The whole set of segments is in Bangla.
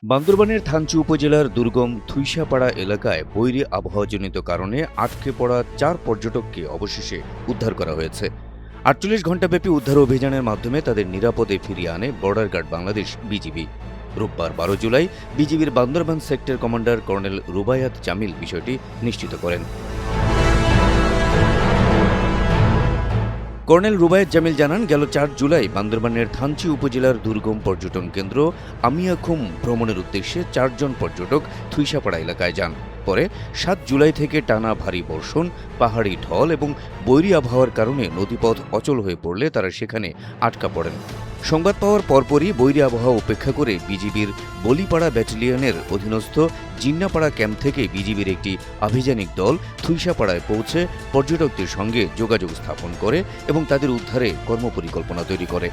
বান্দরবানের থানচি উপজেলার দুর্গম থুইসাপাড়া এলাকায় বৈরী আবহাওয়াজনিত কারণে আটকে পড়া ৪ পর্যটককে অবশেষে উদ্ধার করা হয়েছে। ৪৮ ঘণ্টাব্যাপী উদ্ধার অভিযানের মাধ্যমে তাদের নিরাপদে ফিরিয়ে আনে বর্ডার গার্ড বাংলাদেশ বিজিবি। রোববার ১২ জুলাই বিজিবির Bandarban sector commander colonel Rubayat Jamil বিষয়টি নিশ্চিত করেন। কর্নেল রুবায়াত জামিল জানান, গেল ৪ জুলাই বান্দরবানের থানচি উপজেলার দুর্গম পর্যটন কেন্দ্র আমিয়াখুম ভ্রমণের উদ্দেশ্যে ৪ জন পর্যটক থুইসাপাড়া এলাকায় যান। পরে ৭ জুলাই থেকে টানা ভারী বর্ষণ, পাহাড়ি ঢল এবং বৈরী আবহাওয়ার কারণে নদীপথ অচল হয়ে পড়লে তারা সেখানে আটকা পড়েন। সংবাদ পাওয়ার পরপরই বৈরী আবহাওয়া উপেক্ষা করে বিজিবির বলিপাড়া ব্যাটালিয়নের অধীনস্থ জিন্নাপাড়া ক্যাম্প থেকে বিজিবির একটি আভিযানিক দল থুইসাপাড়ায় পৌঁছে পর্যটকদের সঙ্গে যোগাযোগ স্থাপন করে এবং তাদের উদ্ধারে কর্মপরিকল্পনা তৈরি করে।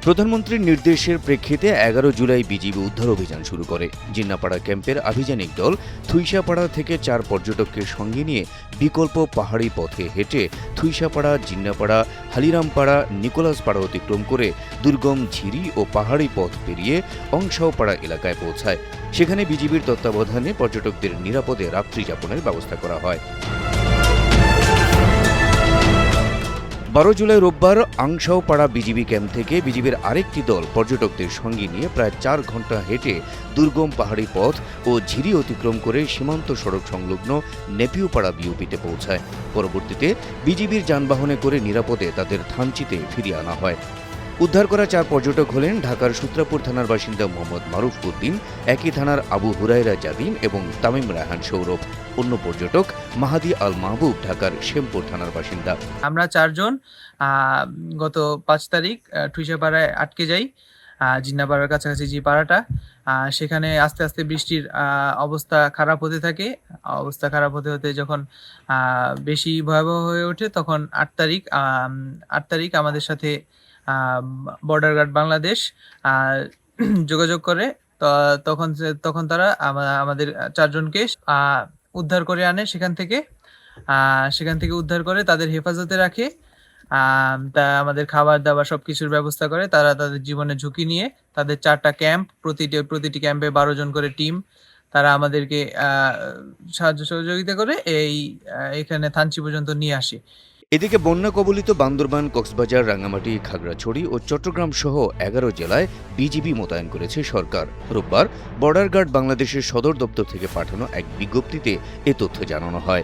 প্রধানমন্ত্রীর নির্দেশের প্রেক্ষিতে ১১ জুলাই বিজিবি উদ্ধার অভিযান শুরু করে। জিন্নাপাড়া ক্যাম্পের আভিযানিক দল থুইসাপাড়া থেকে ৪ পর্যটককে সঙ্গে নিয়ে বিকল্প পাহাড়ি পথে হেঁটে থুইসাপাড়া, জিন্নাপাড়া, হালিরামপাড়া, নিকোলাসপাড়া অতিক্রম করে দুর্গম ঝিরি ও পাহাড়ি পথ পেরিয়ে অংশাওপাড়া এলাকায় পৌঁছায়। সেখানে বিজিবির তত্ত্বাবধানে পর্যটকদের নিরাপদে রাত্রি যাপনের ব্যবস্থা করা হয়। ১২ জুলাই রোববার আংশাওপাড়া বিজিবি ক্যাম্প থেকে বিজিবির আরেকটি দল পর্যটকদের সঙ্গে নিয়ে প্রায় ৪ ঘণ্টা হেঁটে দুর্গম পাহাড়ি পথ ও ঝিরি অতিক্রম করে সীমান্ত সড়ক সংলগ্ন নেপিউপাড়া বিওপিতে পৌঁছায়। পরবর্তীতে বিজিবির যানবাহনে করে নিরাপদে তাদের থানচিতে ফিরিয়ে আনা হয়। উদ্ধার করা ৪ পর্যটক হলেন ঢাকার সূত্রাপুর থানার বাসিন্দা মোহাম্মদ মারুফ উদ্দিন, একই থানার আবু হুরায়রা জাদিম এবং তামিম রায়হান সৌরভ। অন্য পর্যটক মাহাদি আল মাহবুব ঢাকার শেমপুর থানার বাসিন্দা। আমরা ৪ জন গত ৫ তারিখ থুইসাপাড়ায় আটকে যাই। জিন্নাপাড়ার কাছাকাছি যে পাড়াটা, সেখানে আস্তে আস্তে বৃষ্টির অবস্থা খারাপ হতে থাকে। অবস্থা খারাপ হতে হতে যখন বেশি ভয়াবহ হয়ে ওঠে, তখন ৮ তারিখ আমাদের সাথে বর্ডার গার্ড বাংলাদেশ যোগাযোগ করে। তখন তারা আমাদের ৪ জনকে উদ্ধার করে আনে। সেখান থেকে উদ্ধার করে তাদের হেফাজতে রাখে। তা আমাদের খাবার দাবার সবকিছুর ব্যবস্থা করে। তারা তাদের জীবনের ঝুঁকি নিয়ে তাদের ৪টা ক্যাম্প, প্রতিটি ক্যাম্পে ১২ জন করে টিম, তারা আমাদেরকে সাহায্য সহযোগিতা করে এখানে থানচি পর্যন্ত নিয়ে আসে। এদিকে বন্যা কবলিত বান্দরবান, কক্সবাজার, রাঙ্গামাটি, খাগড়াছড়ি ও চট্টগ্রাম সহ ১১ জেলায় বিজিবি মোতায়েন করেছে সরকার। রোববার বর্ডার গার্ড বাংলাদেশের সদর দপ্তর থেকে পাঠানো এক বিজ্ঞপ্তিতে এ তথ্য জানানো হয়।